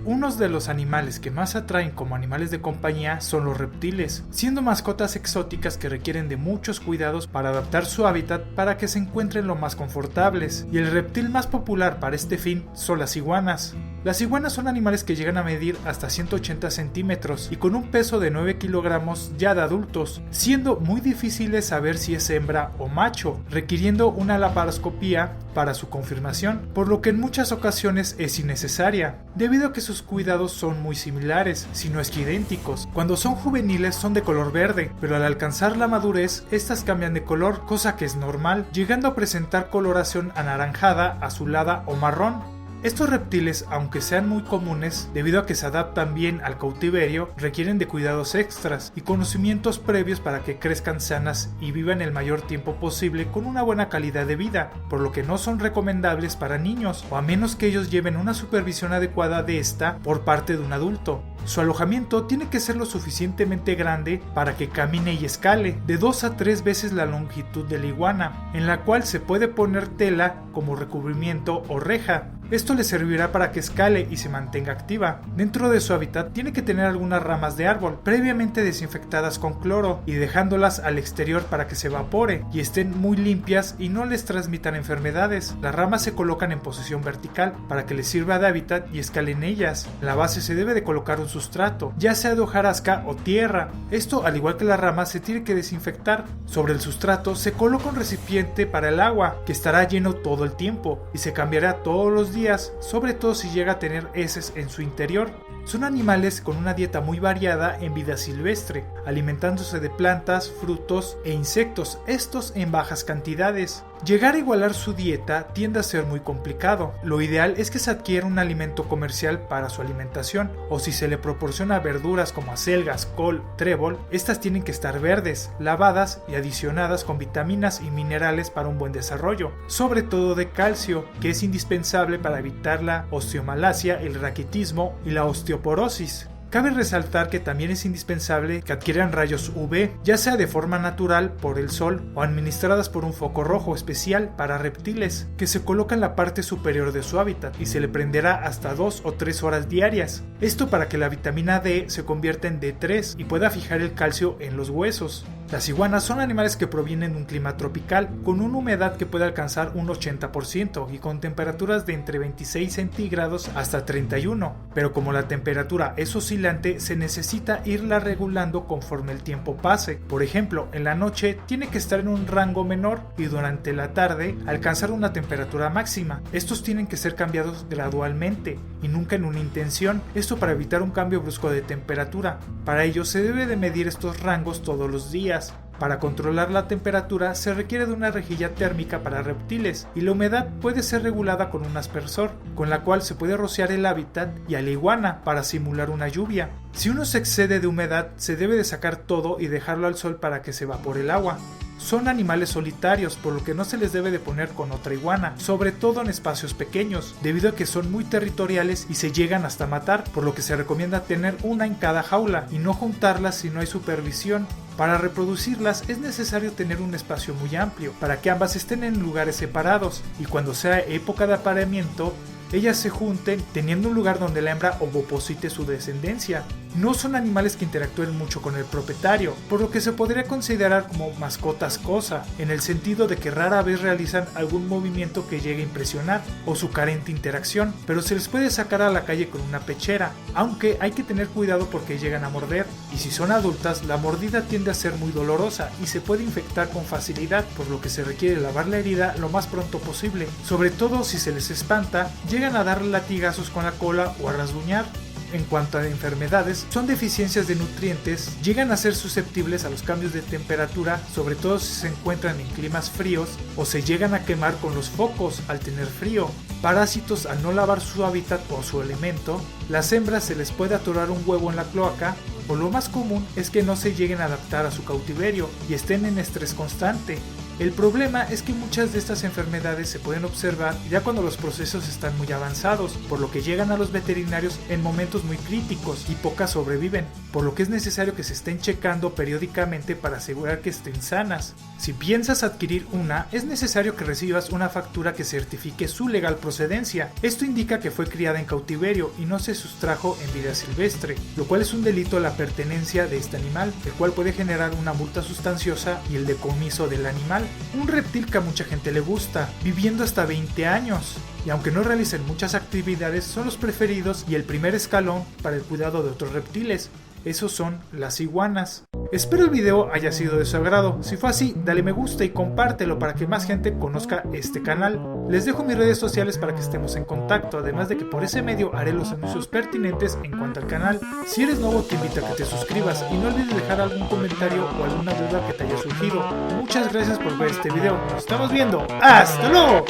Unos de los animales que más atraen como animales de compañía son los reptiles, siendo mascotas exóticas que requieren de muchos cuidados para adaptar su hábitat para que se encuentren lo más confortables, y el reptil más popular para este fin son las iguanas. Las iguanas son animales que llegan a medir hasta 180 centímetros y con un peso de 9 kilogramos ya de adultos, siendo muy difíciles saber si es hembra o macho, requiriendo una laparoscopía para su confirmación, por lo que en muchas ocasiones es innecesaria, debido a que sus cuidados son muy similares, si no es que idénticos. Cuando son juveniles son de color verde, pero al alcanzar la madurez, estas cambian de color, cosa que es normal, llegando a presentar coloración anaranjada, azulada o marrón. Estos reptiles, aunque sean muy comunes, debido a que se adaptan bien al cautiverio, requieren de cuidados extras y conocimientos previos para que crezcan sanas y vivan el mayor tiempo posible con una buena calidad de vida, por lo que no son recomendables para niños, o a menos que ellos lleven una supervisión adecuada de esta por parte de un adulto. Su alojamiento tiene que ser lo suficientemente grande para que camine y escale, de 2 a 3 veces la longitud de la iguana, en la cual se puede poner tela como recubrimiento o reja. Esto le servirá para que escale y se mantenga activa. Dentro de su hábitat tiene que tener algunas ramas de árbol previamente desinfectadas con cloro y dejándolas al exterior para que se evapore y estén muy limpias y no les transmitan enfermedades. Las ramas se colocan en posición vertical para que les sirva de hábitat y escalen ellas. En la base se debe de colocar un sustrato, ya sea de hojarasca o tierra. Esto, al igual que las ramas, se tiene que desinfectar. Sobre el sustrato se coloca un recipiente para el agua que estará lleno todo el tiempo y se cambiará todos los días, sobre todo si llega a tener heces en su interior. Son animales con una dieta muy variada en vida silvestre, alimentándose de plantas, frutos e insectos, estos en bajas cantidades. Llegar a igualar su dieta tiende a ser muy complicado. Lo ideal es que se adquiera un alimento comercial para su alimentación, o si se le proporciona verduras como acelgas, col, trébol, estas tienen que estar verdes, lavadas y adicionadas con vitaminas y minerales para un buen desarrollo, sobre todo de calcio, que es indispensable para evitar la osteomalacia, el raquitismo y la osteoporosis. Cabe resaltar que también es indispensable que adquieran rayos UV, ya sea de forma natural por el sol o administradas por un foco rojo especial para reptiles, que se coloca en la parte superior de su hábitat y se le prenderá hasta 2 o 3 horas diarias. Esto para que la vitamina D se convierta en D3 y pueda fijar el calcio en los huesos. Las iguanas son animales que provienen de un clima tropical, con una humedad que puede alcanzar un 80% y con temperaturas de entre 26 centígrados hasta 31, pero como la temperatura es oscilante, se necesita irla regulando conforme el tiempo pase. Por ejemplo, en la noche tiene que estar en un rango menor y durante la tarde alcanzar una temperatura máxima. Estos tienen que ser cambiados gradualmente y nunca en una intención, esto para evitar un cambio brusco de temperatura. Para ello se debe de medir estos rangos todos los días. Para controlar la temperatura se requiere de una rejilla térmica para reptiles y la humedad puede ser regulada con un aspersor, con la cual se puede rociar el hábitat y a la iguana para simular una lluvia. Si uno se excede de humedad, se debe de sacar todo y dejarlo al sol para que se evapore el agua. Son animales solitarios, por lo que no se les debe de poner con otra iguana, sobre todo en espacios pequeños, debido a que son muy territoriales y se llegan hasta matar, por lo que se recomienda tener una en cada jaula y no juntarlas si no hay supervisión. Para reproducirlas es necesario tener un espacio muy amplio, para que ambas estén en lugares separados, y cuando sea época de apareamiento, ellas se junten teniendo un lugar donde la hembra ovoposite su descendencia. No son animales que interactúen mucho con el propietario, por lo que se podría considerar como mascotas cosa, en el sentido de que rara vez realizan algún movimiento que llegue a impresionar o su carente interacción, pero se les puede sacar a la calle con una pechera, aunque hay que tener cuidado porque llegan a morder, y si son adultas la mordida tiende a ser muy dolorosa y se puede infectar con facilidad, por lo que se requiere lavar la herida lo más pronto posible, sobre todo si se les espanta, llegan a darle latigazos con la cola o a rasguñar. En cuanto a enfermedades, son deficiencias de nutrientes, llegan a ser susceptibles a los cambios de temperatura, sobre todo si se encuentran en climas fríos o se llegan a quemar con los focos al tener frío. Parásitos al no lavar su hábitat o su alimento, las hembras se les puede atorar un huevo en la cloaca, o lo más común es que no se lleguen a adaptar a su cautiverio y estén en estrés constante. El problema es que muchas de estas enfermedades se pueden observar ya cuando los procesos están muy avanzados, por lo que llegan a los veterinarios en momentos muy críticos y pocas sobreviven, por lo que es necesario que se estén checando periódicamente para asegurar que estén sanas. Si piensas adquirir una, es necesario que recibas una factura que certifique su legal procedencia. Esto indica que fue criada en cautiverio y no se sustrajo en vida silvestre, lo cual es un delito a la pertenencia de este animal, el cual puede generar una multa sustanciosa y el decomiso del animal. Un reptil que a mucha gente le gusta, viviendo hasta 20 años. Y aunque no realicen muchas actividades, son los preferidos y el primer escalón para el cuidado de otros reptiles. Esos son las iguanas. Espero el video haya sido de su agrado. Si fue así, dale me gusta y compártelo para que más gente conozca este canal. Les dejo mis redes sociales para que estemos en contacto, además de que por ese medio haré los anuncios pertinentes en cuanto al canal. Si eres nuevo, te invito a que te suscribas y no olvides dejar algún comentario o alguna duda que te haya surgido. Muchas gracias por ver este video. Nos estamos viendo. ¡Hasta luego!